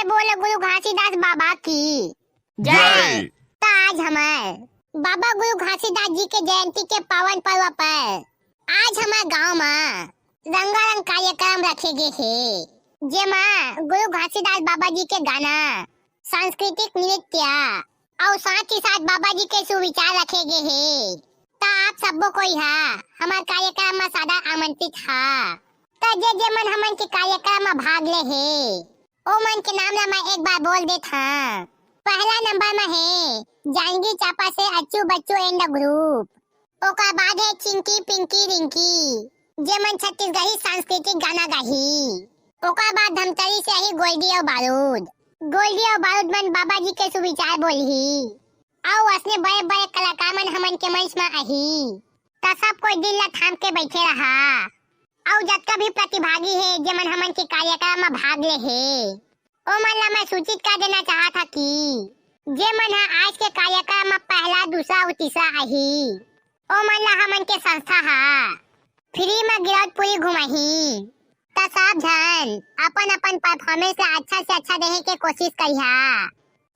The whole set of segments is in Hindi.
बोलो गुरु घासीदास बाबा की जय। तो आज हमारे बाबा गुरु घासीदास जी के जयंती के पावन पर्व पर आज हमारे गांव में रंगारंग कार्यक्रम रखे गए हैं, जेमा गुरु घासीदास बाबा जी के गाना, सांस्कृतिक नृत्य और साथ ही साथ बाबा जी के सुविचार रखे गए हैं। तो आप सबको को यहाँ हमारे कार्यक्रम में सादा आमंत्रित है। तो जे मन हमन के कार्यक्रम में भाग ले है ओ मन के नाम ला मैं एक बार बोल देता। पहला नंबर में है जांगी चापा से अच्छू बच्चू एंड ग्रुप। ओका बाद है चिंकी पिंकी रिंकी जे मन छत्तीसगढ़ी सांस्कृतिक गाना गाही। ओका बाद धमतरी से ही गोल्डी और बारूद मन बाबा जी के सुविचार बोलही और असने बड़े बड़े कलाकार मन हमन के मंच में आही। तो सब कोई दिल ला थाम के बैठे रहा और जतका भी प्रतिभागी है जे मन हमन के कार्यक्रम में भाग ले है ओ मन ला मैं सूचित कर देना चाहता कि जे मन आज के कार्यक्रम में पहला दूसरा और तीसरा आही ओ मन ला हमन के संस्था है फ्री में गिरौदपुरी घुमाही। तो सब जन अपन अपन परफॉर्मेंस ला अच्छा से अच्छा देने के कोशिश करिहा।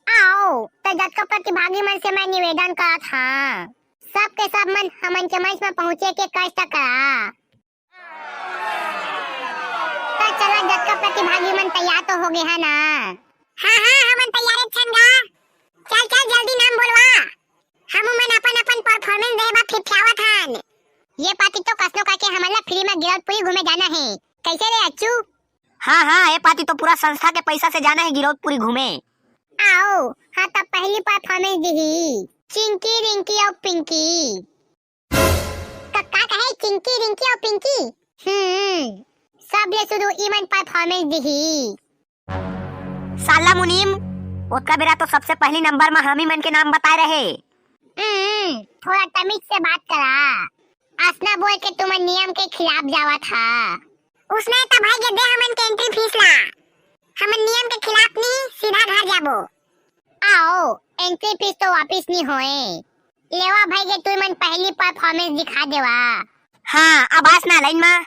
आओ तो जतका प्रतिभागी मन से मैं निवेदन करत हां सब के सब मन हमन के मंच में पहुंचे के कष्ट करा। तो चला जतका प्रतिभागी मन तैयार तो हो गए है ना? हाँ हमन तैयार छन गा। चल जल्दी नाम बोलवा। हम मन अपन परफॉर्मेंस देबा फिफ्यावत हन। ये पार्टी तो कसनो करके हमन ला फ्री में गिरौदपुरी घूमे जाना है। कैसे रे अच्छू? हाँ ये पार्टी तो पूरा संस्था के पैसा से जाना है गिरौदपुरी घूमे। आओ हाँ तब पहली परफॉर्मेंस दी चिंकी रिंकी और पिंकी। तो का कहे चिंकी रिंकी और पिंकी? सब ले शुरू इवन परफॉर्मेंस दी। साला मुनीम उसका बेरा तो सबसे पहली नंबर में हम ही मन के नाम बताए रहे। थोड़ा तमीज से बात करा। असना बोल के तुम नियम के खिलाफ जावा था। उसने तो भाई के दे हमन के एंट्री फीस ला। हमन नियम के खिलाफ नहीं सीधा घर जाबो। आओ एंट्री फीस तो वापस नहीं होए। लेवा भाई के तुम मन पहली परफॉर्मेंस दिखा देवा। हाँ अब आस ना लाइन में।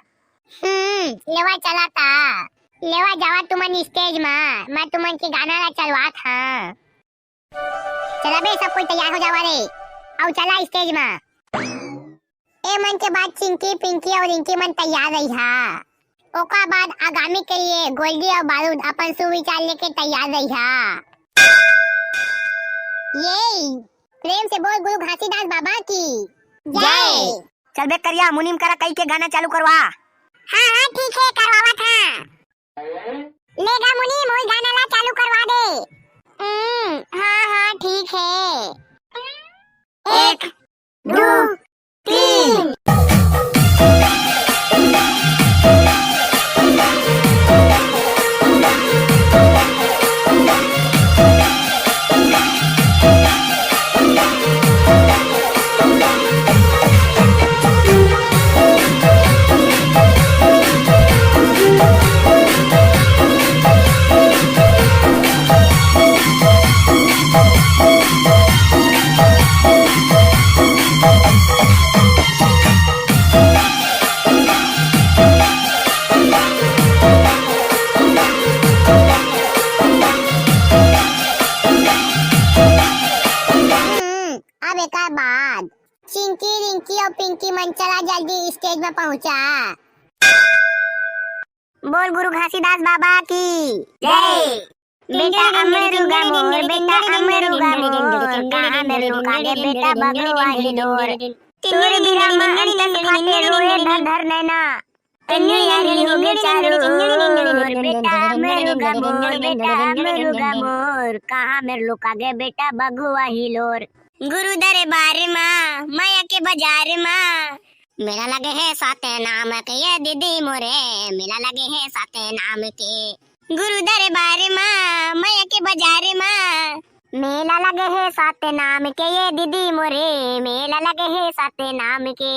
लेवा चला था। लेवा जावा तुमन स्टेज में मैं तुमन के गाना ला चलवा था। चला बे सब कोई तैयार हो जावा रे। आओ चला स्टेज में। ए मन के बाद चिंकी पिंकी और रिंकी मन तैयार रही हा। ओका बाद आगामी के लिए गोल्डी और बारूद अपन सुविचार लेके तैयार रही हा। ये प्रेम से बोल गुरु घासीदास बाबा की जय। चल बे करिया मुनीम करा कई के गाना चालू करवा। हाँ ठीक है करवावा था। लेगा मुनीम वही गाना ला चालू करवा दे। हाँ ठीक है। 1 2 3। अब एक बाद चिंकी रिंकी और पिंकी मन चला जल्दी स्टेज में पहुंचा। बोल गुरु घासीदास बाबा की जय। बेटा अमरुगा मोर बेटा अमरुगा मोर कहाँ मेरे लुकागे बेटा भगवा ही डोर। तेरे बिना मन तन खाते रोए धर धर नैना तन्ने यारी हो गए चारों ओर। बेटा अमरुगा मोर कहाँ मेरे लुकागे बेटा भगवा ही लोर। गुरु दरबार माँ माया के बाजार माँ मेला लगे है साते नाम के ये दीदी मोरे। मेला लगे है साते नाम के गुरु दरबार माँ माया के बाजार माँ मेला लगे है साते नाम के ये दीदी मोरे। मेला लगे है साते नाम के।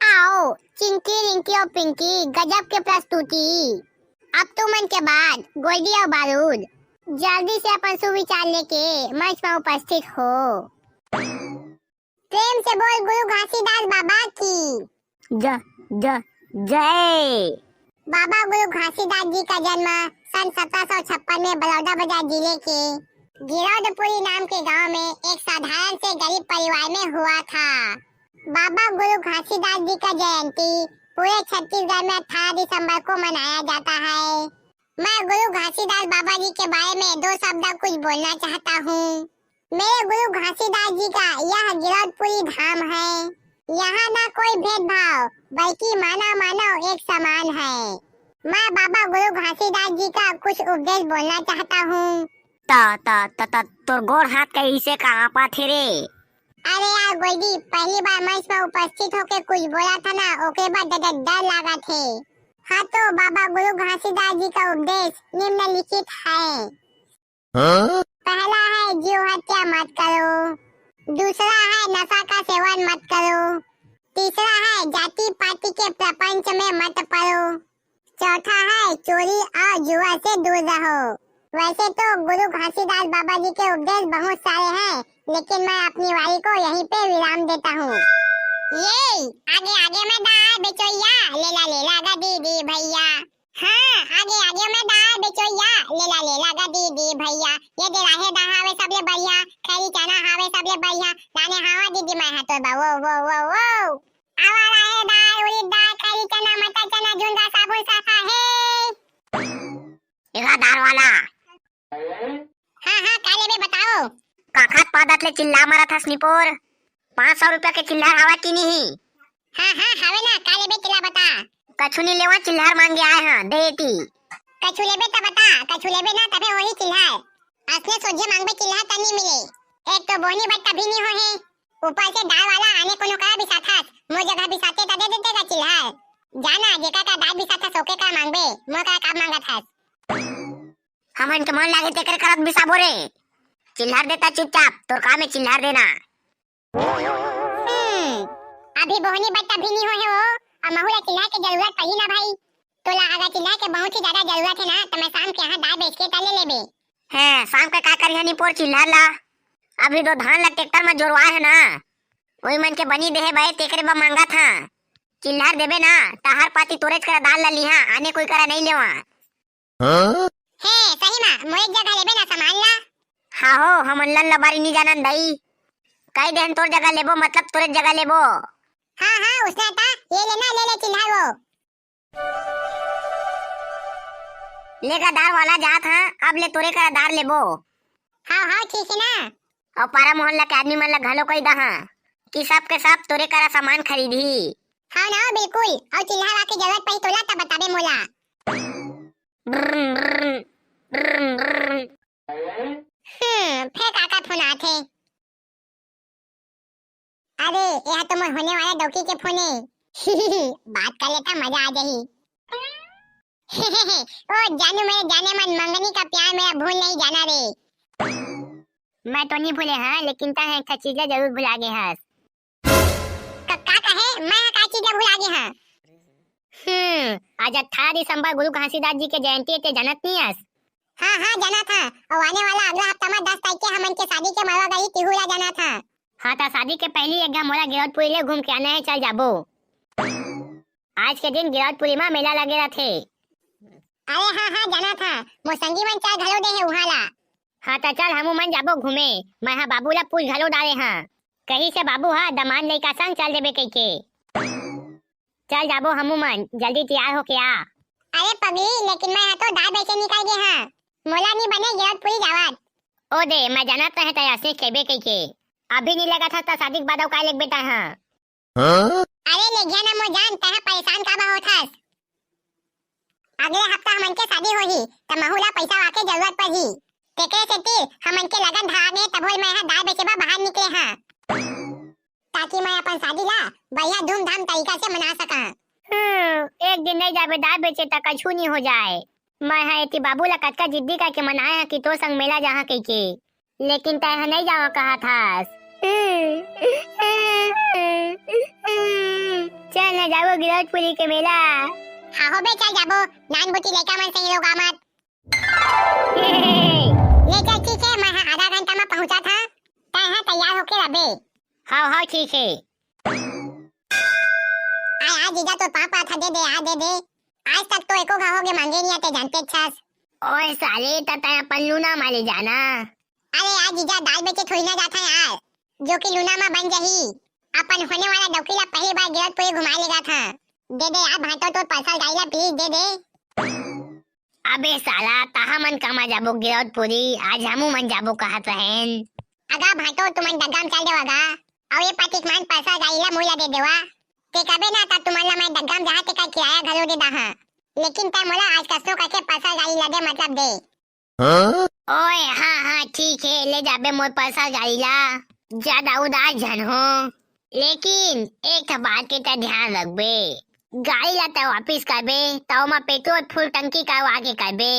आओ चिंकी रिंकी और पिंकी गजब के प्रस्तुति। अब तो मन के बाद गोल्डी और बारूद जल्दी से अपन सुविचार लेके मंच में उपस्थित हो। प्रेम से बोल गुरु घासीदास बाबा की जय। बाबा गुरु घासीदास जी का जन्म सन 1756 में बलौदा बाजार जिले के गिरौदपुरी नाम के गांव में एक साधारण से गरीब परिवार में हुआ था। बाबा गुरु घासीदास जी का जयंती पूरे छत्तीसगढ़ में 18 दिसंबर को मनाया जाता है। मैं गुरु घासीदास बाबा जी के बारे में 2 शब्द कुछ बोलना चाहता हूँ। मेरे गुरु घासीदास जी का यह गिरौदपुरी धाम है। यहाँ ना कोई भेदभाव बल्कि मानव एक समान है। मैं बाबा गुरु घासीदास जी का कुछ उपदेश बोलना चाहता हूँ। तो गोड़ हाथ कैसे कहाँ पा थे रे? अरे यार गोल्डी, पहली बार मंच में उपस्थित होके कुछ बोला था ना, ओके बाद डर लगा थे। हाँ तो बाबा गुरु घासीदास जी का उपदेश निम्नलिखित है। पहला है जीव हत्या मत करो। दूसरा है नशा का सेवन मत करो। तीसरा है जाति पाति के प्रपंच में मत पड़ो। चौथा है चोरी और जुआ से दूर रहो। वैसे तो गुरु घासीदास बाबा जी के उपदेश बहुत सारे हैं, लेकिन मैं अपनी वाणी को यहीं पे विराम देता हूँ। ये आगे आगे में दाल बेचोइया, लेला गा दीदी भैया। हाँ, आगे में दाल बेचोइया, लेला गा दीदी भैया। ये दे राहे दहावे सबले बढ़िया, खैरी चना हावे सबले बढ़िया। दाने हावा दीदी मैं हाथों बा वो। आवा राहे दाल, उड़ीद दाल, खैरी चना, मटर चना, झुंगा साबुन साफा है। एका दाल वाला। हाँ, काले बे बताओ। काखत पादत ले चिल्ला मारा था स्निपोर। 500 रुपया के चिल्लार हवा की नहीं? हाँ, हवे ना, काले बे चिल्ला बता। कछु नहीं लेवा, चिल्लार मांगे आए हैं, देती। कछु लेबे त बता, कछु लेबे ना तबे वही चिल्लार। असले सोझे मांगबे चिल्लार त नहीं मिले। एक तो बोनी बट तभी नहीं होहे, ऊपर से दाल वाला आने कोनो का बिसाथास, मो जगह बिसाते त दे देतेगा चिल्लार। जाना जेका का दाल बिसाथास ओके का मांगबे, मो का मांगत हस। हमन के मन लागे तेकर करत बिसाबो रे। चिल्लार देता चुपचाप, तोर काम है चिल्लार देना। अभी बोहनी बट अभी नहीं होए हो, अब महुला चिल्लार के जरूरत पड़ी ना भाई। तोला अगर चिल्लार के बहुत ही ज्यादा जरूरत है ना, तो मैं शाम के यहाँ दाल बेच के तले लेबे। है शाम का करिया नहीं पोर चिल्लार ला। अभी तो धान ला ट्रैक्टर में जोड़वा है ना, वही मन के बनी देहे भाई तेकरे बा मांगा था। चिल्लार देबे ना, तहार पाती तोरेज करा दाल ला लिहा, आने कोई करा नहीं लेवा। है सही मा, मोए जगह लेबे ना सामान ला। हाँ हो, हमन लन लबारी नहीं जानन दई। कई देहन तोर जगह लेबो मतलब तोरे जगह लेबो। हाँ, उसने था ये लेना, ले चिल्लार वो। लेगा दार वाला जात हां, अब ले तोरे करा दार लेबो। हाँ, ठीक है ना। और पारा मोहल्ला के आदमी मन ला घलो कई दहा कि सब के सब तोरे करा सामान खरीदी। हाँ ना बिल्कुल, और चिल्लार आके जरूरत पड़ी तोला तब बताबे मोला। फिर काका फोन आथे। अरे यह तो मोर होने वाला डौकी के फोन है। बात कर लेता मजा आ जाही। ओ जानू मेरे जाने मन, मंगनी का प्यार मेरा भूल नहीं जाना रे। मैं तो नहीं भूले हाँ, लेकिन ता है चीजें जरूर भुला गे हस। का कहे मैं का चीजें भुला गे हां। आज 18 दिसंबर गुरु घासीदास जी के जयंती है, ते जानत नहीं हस? हाँ, जाना था। और आने वाला अगला हफ्ता में 10 तारीख के हमन के शादी के मरवा गई तिहुला जाना था। हाँ ता शादी के पहली एक मोला गिरौदपुरी ले घूम के आना है, चल जाबो। आज के दिन गिरौदपुरी में मेला लगे थे। अरे हाँ, जाना था। मो संगी मन चाय घलो दे है उहाँ ला। हाँ ता चल हमू मन जाबो घूमे। मैं हाँ बाबू ला पूछ घलो डाले हाँ, कहीं से बाबू हाँ दमान लइका संग चल देबे कई के। चल जाबो हमू मन, जल्दी तैयार हो के आ। अरे पगली, लेकिन मैं तो दाल बेचे निकल गए हाँ, मोला नहीं बने गिरौदपुरी जावत। ओ दे मैं जानत तो है तया से खेबे कई के। अभी नहीं लगा था शादी के बाद का लेक बेटा हाँ। अरे ले गया ना मो जान, तह परेशान का बा होथस। अगले हफ्ता हमन के शादी होही, त महुला पैसा वाके जरूरत पड़ही। तेकरे सेती हमन के लगन धागे तभोल मैं दाल बेचेबा बाहर निकले हाँ, ताकि मैं अपन शादी ला बढ़िया धूमधाम तरीका से मना सका। एक दिन नहीं जाबे दाल बेचे त कछु नहीं हो जाए। मैं है इति बाबू ला कतका जिद्दी करके मनाया कि तो संग मेला जहाँ कई के, लेकिन तय नहीं जावा कहा था। चल न जाबो गिरौदपुरी के मेला। हाँ हो बे चल जाबो, नान बुटी लेका मन सही लोग आमत। ले चल ठीक है, मैं आधा घंटा में पहुंचा था, तय तैयार होके रबे। हाँ ठीक है। आ जीजा तो पापा था, दे दे। आज तक तो एको घाहोगे मांगे नहीं आते जानते छास। ओए साले तता अपन लूना माले जाना। अरे यार जीजा दाल बेचे थोड़ी ना जाता यार, जो कि लूना में बन जही। अपन होने वाला डौकीला पहली बार गिरतपुरी घुमा लेगा था। दे दे यार भाटो तो पैसा गाइला प्लीज दे दे। अबे साला तहा मन कमा जाबो गिरतपुरी, आज हमू मन जाबो कहत रहन। अगा भाटो तुमन दग्गाम चल देवागा और ये पातिक मान पैसा गाइला मोला दे देवा। ते कबे ना ता तुम्हारा मैं दग्गाम जहाँ ते का किराया घरो दे दहा, लेकिन ता मोला आज कसो करके पैसा गाइला दे मतलब दे। ओए हाँ ठीक है, ले जाबे मोर पैसा गाइला। ज्यादा उदास जन हो, लेकिन एक बात के ता ध्यान रखबे, गाड़ी लाता वापिस करबे तो में पेट्रोल फुल टंकी करवा के करबे।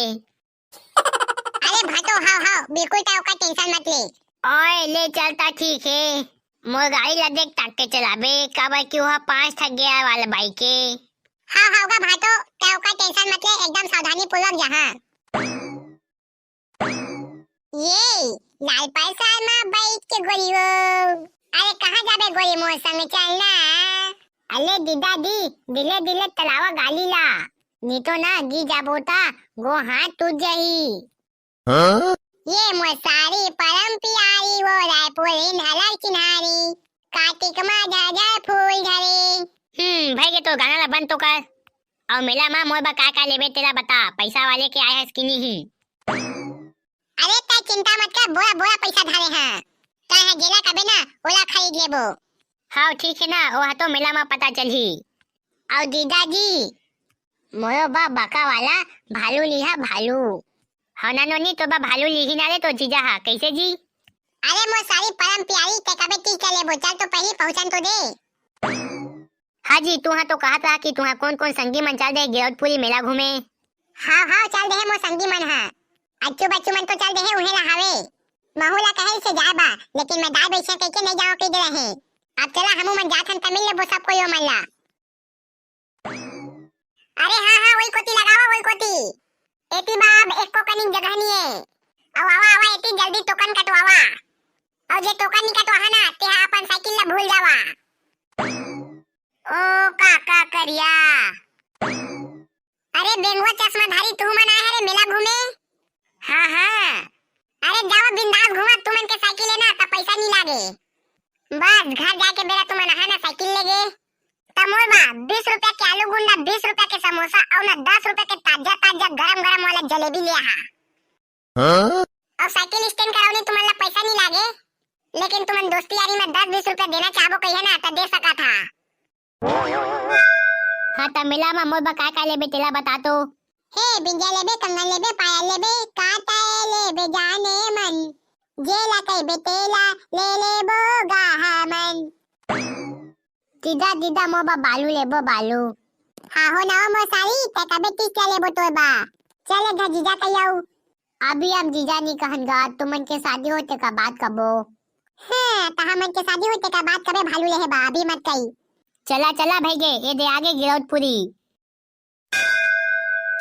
अरे भाटो हाँ बिल्कुल ता का टेंशन मत ले। ओए ले चलता ठीक है, मोर गाड़ी ला देख ताक के चलाबे, काबर क्यों हा 5 थक गया वाला बाइक के। हाँ गा भाटो ता का टेंशन मत ले, एकदम सावधानी पूर्वक जहाँ। ये लाल पैसा में बैठ के गोरियो, अरे कहाँ जाबे गोरी मोर संग चलना। अले दीदा दी दिले दिले तलावा गाली ला, नहीं तो ना गी जाबोता गो हाथ टूट जाही। ये मोर सारी परम प्यारी वो रायपुरी नहर किनारी, कार्तिक माँ जा फूल धरे। भाई के तो गाना ला बंद तो कर, और मेला माँ मोर बा का लेबे तेरा बता, पैसा वाले के आए है कि नहीं। अरे ता चिंता मत कर, बोरा बोरा पैसा धारे हैं, कहाँ गेला कबे ना ओला खरीद लेबो। हाँ ठीक है ना, वह तो मेला में पता चली। और दीदा जी मोरो बा बाका वाला भालू लिहा भालू, हाँ ना नोनी तो बा भालू लिही ना रे तो जीजा हा कैसे जी। अरे मोर सारी परम प्यारी ते कबे ती चले बो, चल तो पहले पहुंचन तो दे। हाँ जी तू हाँ तो कहा था कि तुहा कौन कौन संगी मन चल दे गिरतपुरी मेला घूमे। हाँ चल दे मोर संगी मन हा, अच्छू बच्चू मन तो चल दे उहे ला हावे। महूला कहे से जाबा, लेकिन मैं दाल बेचे कह नहीं जाओ कह दे रहे। अब चला हमू मन जाथन तमिल ले बो सबको यो मन ला। अरे हाँ वही कोती लगावा वही कोती, एती बाब एक को कनिक जगह नहीं है। अब आवा एती जल्दी टोकन कटवावा, और जे टोकन नहीं कटवा ना ते अपन साइकिल ला भूल जावा। ओ काका करिया, अरे बेंगवा चश्मा धारी तू मन आए रे मेला घूमे। हाँ अरे जाओ बिंदास घूमा, तुमन के साइकिल है ना तो पैसा नहीं लागे, बस घर जाके बेरा तुमन आहा ना साइकिल लेगे। तमोर बा 20 रुपया के आलू गुंडा, 20 रुपया के समोसा और ना 10 रुपया के ताजा गरम वाला जलेबी ले आहा। और साइकिल स्टैंड कराउने तुमन ला पैसा नहीं लागे, लेकिन तुमन दोस्ती यारी में 10-20 रुपया देना चाहबो कहिए ना तो दे सका था। हाँ तो मेला में मोर बा का लेबे तेला बता तो। हे बिंदिया लेबे, कंगन लेबे, पायल लेबे, काटा लेबे जाने मन, जेला कई बेटेला ले लेबो गाहा मन। दीदा मोर बा बालू लेबो बालू। हाँ हो ना मोर सारी ते कबे ती चले बो तोर बा, चले घर जीजा कहियो। अभी हम जीजा नहीं कहनगा, तुमन के शादी होते का बात कबो। हाँ ता हमन के शादी होते का बात कबे भालू ले है बा, अभी मत कही। चला भैगे ये दे आगे गिरतपुरी।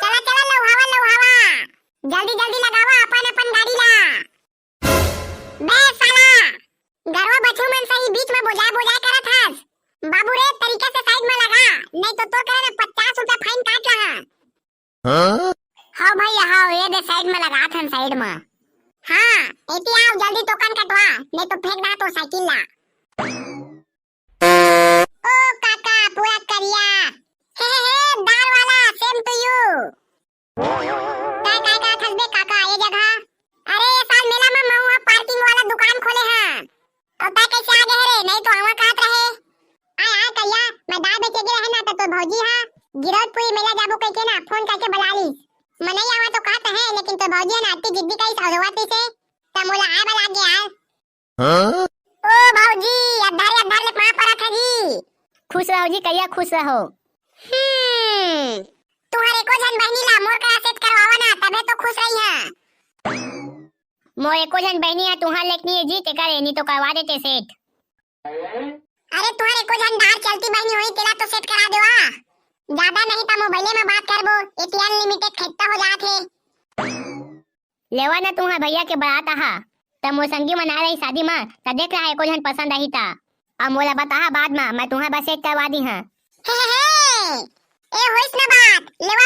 चला लौहावा जल्दी लगावा अपन गाड़ी ला। बे साला गरवा बछू मन सही बीच में बोझा करत हस, बाबू रे तरीके से साइड में लगा, नहीं तो करे ना 50 रुपया फाइन काट रहा। हाँ भैया हाँ ये दे साइड में लगा थन साइड में। हाँ एती आओ जल्दी टोकन कटवा, नहीं तो फेंक दा तो साइकिल ला। ओ काका पूरा करिया, हे दाल वाला सेम टू यू। काय खसबे काका ये जगह, अरे ये साल मेला में महुआ पार्किंग वाला दुकान खोले हैं, और ता कैसे आ गए रे, नहीं तो आवा कहत रहे। आ कहिया मैं दाल बेचे गे रहे ना तो भौजी हां गिरतपुरी मेला जाबो कह के ना फोन करके बुला ली। मने आवा तो कहत है, लेकिन तो भौजी ना अति जिद्दी कई सौरवाती से त मोला आ बला गया। हां ओ भौजी अधार ले पा परत है जी। खुश रहो जी कहिया खुश रहो। तुम्हारे को जन बहनी ला मोर का सेट करवावा ना तबे तो खुश रही है। मोर एको जन बहनी है तुहा लेकनी है जी ते करे नहीं तो करवा देते सेट। अरे तुम्हारे को जन दार चलती बहनी होई तेरा तो सेट करा देवा, ज्यादा नहीं तो मोबाइले में बात करबो, एटीएम लिमिटेड खत्ता हो जात है। लेवा ना तुहा भैया के बात आहा त मोर संगी मन आ रही शादी में त देख रहा एको जन पसंद आई ता अब मोला बता बाद में मैं तुहा बस सेट करवा दी हां। हे ए होइस ना बात लेवा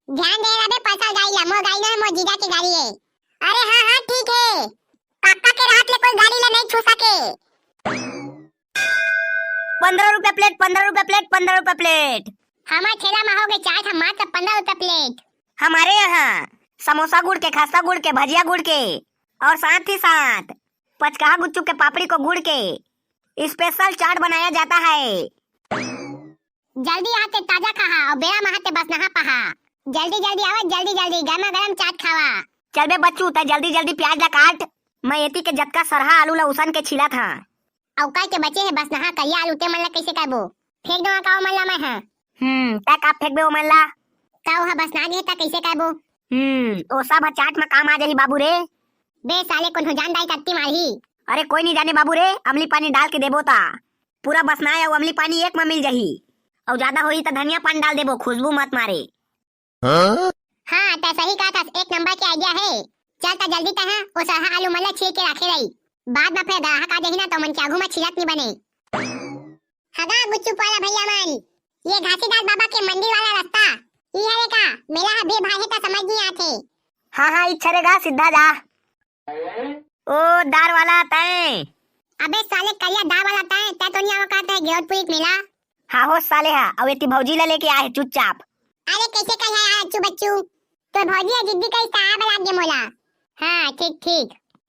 ध्यान दे रहा बे पैसा गाड़ी ला मो गाड़ी ना मो जीजा की गाड़ी है। अरे हाँ हाँ ठीक है, काका के हाथ ले कोई गाड़ी ला नहीं छू सके। 15 रुपए प्लेट, 15 रुपए प्लेट, 15 रुपए प्लेट। हमारे ठेला में हो गए चाट, हम मात्र 15 रुपए प्लेट। हमारे यहाँ समोसा गुड़ के, खस्ता गुड़ के, भजिया गुड़ के और साथ ही साथ पचकहा गुच्चू के पापड़ी को गुड़ के स्पेशल चाट बनाया जाता है। जल्दी आते ताजा खाहा और बेरा महाते बस नहा पहा। जल्दी जल्दी आवा, जल्दी जल्दी गरमा गरम चाट खावा। चल बे बच्चू त जल्दी जल्दी प्याज ला काट। मैं एती के जतका सरहा आलू ला उसन के छिला था। औकाय के बचे है बस नहा करिया आलू ते मन ला कैसे करबो? फेंक दो का मन ला मैं हां। ता का फेंक बे ओ मन ला? का हा बस ना गे ता कैसे करबो? ओ सब चाट में काम आ जाही बाबू रे। बे साले कोन हो जान दाई तत्ती मारही। अरे कोई नहीं जाने बाबू रे, अमली पानी डाल के देबो ता पूरा बसना है। अमली पानी एक में मिल जाही और ज्यादा होई तो धनिया पानी डाल देबो, खुशबू मत मारे। हाँ ता सही कहा था, एक नंबर के आइडिया है। चल ता जल्दी ता है ओ सरहा आलू मन ला छील के रखे रही, बाद में फिर ग्राहक आ जाही ना तो मन के आगू में छिलक नहीं बने। हगा गुच्चू वाला भैया मन, ये घासीदास बाबा के मंदिर वाला रास्ता ई है का मेला हा भीड़ भाड़ है ता समझ नहीं आथे। हाँ इच्छा रेगा सीधा जा। ओ दार वाला तय। अबे साले कलिया दार वाला तय तो नहीं आवा कहता है गेवटपुरी के मेला। हाँ हो साले हा, अब एती भौजी ला लेके आए चुपचाप। अरे कैसे कह है यार अच्छू बच्चू, तो भौजी जिद्दी का इस्ताहा बना दे मोला। हाँ ठीक ठीक,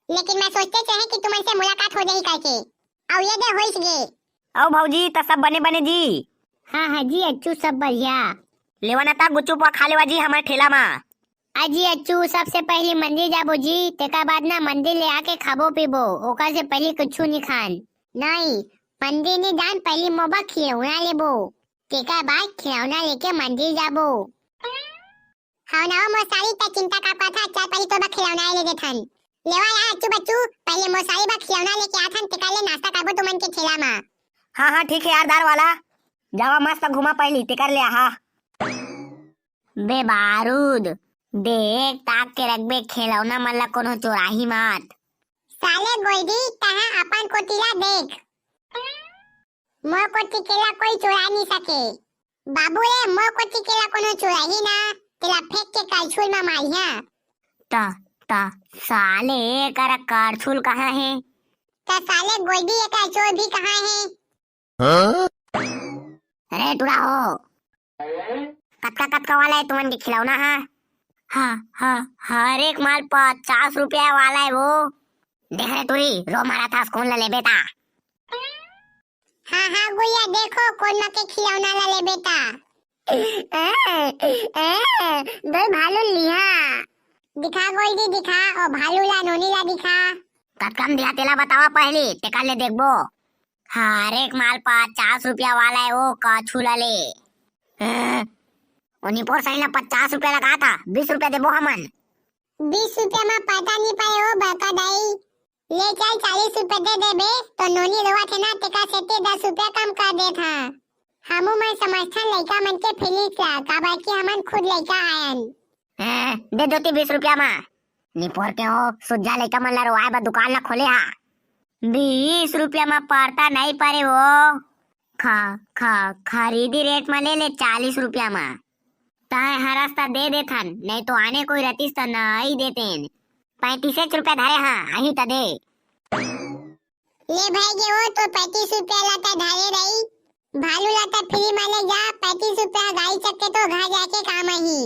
लेकिन मैं सोचते चाहे कि तुम से मुलाकात हो जाई करके और ये दे होइस गे। ओ भौजी त सब बने बने जी। हाँ जी अच्छू सब बढ़िया। लेवाना ता गुच्चू पा खा लेवा जी हमारे ठेला में। अजी अच्छू सबसे पहले मंदिर जाबो जी, तेका बाद ना मंदिर ले आके खाबो पीबो, ओका से पहले कुछ नहीं खान। नहीं मंदिर नहीं जान, पहले मोबा खिलौना लेबो, तेका बाद खिलौना लेके मंदिर जाबो। हाँ ना मोसारी ता चिंता का पाथा, चल पहले तो बा खिलौना ले देथन। लेवा यार अच्छू बच्चू, पहले मोसारी बा खिलौना लेके आथन, तेका ले नाश्ता करबो तुमन के ठेला में। हाँ ठीक है यार दार वाला, जावा मस्त घुमा पहली तेकर ले आहा। बे बारूद देख ताक के रखबे खिलौना मन ला कोनो चोराही मत। साले गोइडी तहा अपन कोटिला देख, मोर कोटी केला कोई चुरा नहीं सके। बाबू रे मोर कोटी केला कोनो चुराही ना, तेला फेंक के कलछुल में मारिया। ता ता साले कर करछुल कहाँ है? ता साले गोइडी एक चोर भी कहाँ है? अरे टुरा हो कतका वाला है तुमन के खिलौना? हाँ हर एक माल 50 रुपया वाला है वो। देख रहे तुरी रो मारा था कौन ला ले बेटा। हाँ गुड़िया देखो कौन के खिलौना ला ले बेटा। दो भालू लिया दिखा गोइडी दिखा, और भालू ला नोनी ला दिखा। कम दिया तेला बतावा पहले तेकर ले देखबो। हर एक माल 50 रुपया वाला है वो, काछू ला ले। उन्हीं पर सही ना 50 रुपया लगा था, 20 रुपया देबो हमन। 20 रुपया में पता नहीं पाए हो बका दाई, ले चल 40 रुपया दे देबे तो नोनी रोवा थे ना तेका सेते 10 रुपया कम कर दे था। हमू मैं समझथन लइका मन के फिलिक्स ला, काबर की हमन खुद लइका आयन। दे दोती 20 रुपया में निपोर के हो सुज्जा लइका मन ला रोवाए बा दुकान ला खोले हा। 20 रुपया में पड़ता नहीं पारे वो। खरीदी रेट में ले ले 40 रुपया में। ताए हर रास्ता दे देथन, नहीं तो आने कोई रतीस तो नहीं देतेन। 35 रुपया धरे हाँ अही त दे। ले भाई जे हो तो 35 रुपया लाता धारे रही, भालू लाता फ्री में ले जा। 35 रुपया गाड़ी चक्के तो घर जाके काम ही।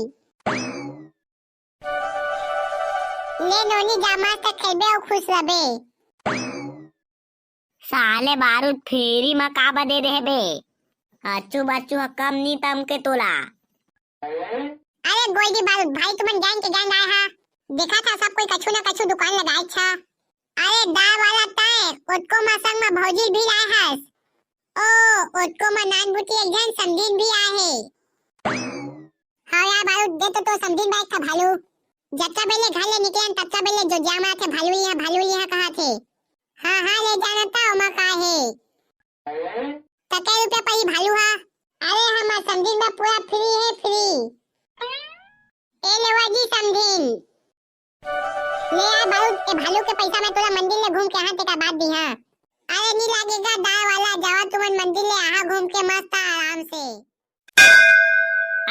ले नोनी जामा तक खेबे और खुश रहे। साले बारूद फेरी में काबा दे दे बे, अच्छू बच्चू कम नी तम के तोला। अरे गोइडी भाई तुमन गैंग के गैंग आए हा, देखा था सब कोई कछु ना कछु दुकान लगाई छा। अरे दाल वाला ताए उतको मसंग में भौजी भी आए हस, ओ उतको में नान बुटी एक जन समझीन भी आए है। हाँ यार बारू दे तो समझीन बैठ था भालू, जब तक बेले घर ले निकले तब तक बेले जो जामा थे भालू यहाँ कहाँ थे। हाँ ले जाना था उमा का है तके रुपया पड़ी भालू हा। अरे हम समझीन में पूरा फ्री है फ्री। ए लेवा जी समझीन ले यार भालू के पैसा में तोला मंदिर ले घूम के यहाँ तेका बात दी हाँ। अरे नहीं लगेगा दाल वाला, जावा तुमन मंदिर ले आहा घूम के मस्त आराम से।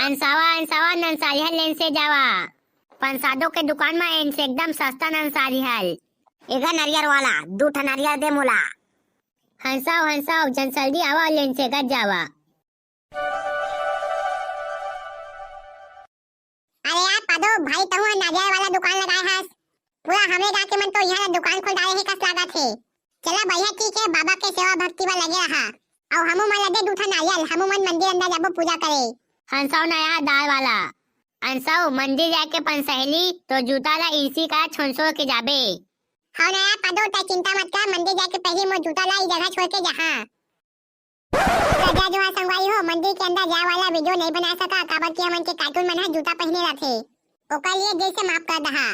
अंसावा अंसावा नंसारी हल लेन से जावा पंसादो के दुकान में इनसे एकदम सस्ता नंसारी हल एगा नारियल वाला 2 ठा नारियल दे मोला हंसाव हंसाव जन जल्दी आवा लेन से गज जावा अरे यार पादो भाई तू नारियल वाला दुकान लगाए हस पूरा हमरे गांव के मन तो यहाँ दुकान खोल डाले है कस लागत है चला भैया ठीक है बाबा के सेवा भक्ति में लगे रहा और हमू मन लगे 2 ठा नारियल हमू मन मंदिर अंदर जाबो पूजा करे हंसाव नया दाल वाला अंसाव मंदिर जाके पंसहली तो जूता ला इसी का छोंसो के जाबे हाँ ना यार पादो ता चिंता मत कर मंदिर जाके पहले मो जूता ला जगह छोड़ के जहाँ राजा जो संगवाई हो मंदिर के अंदर जाए वाला वीडियो नहीं बना सका काबर की हमन के कार्टून मन है जूता पहने रखे ओका लिए जैसे माफ कर दहा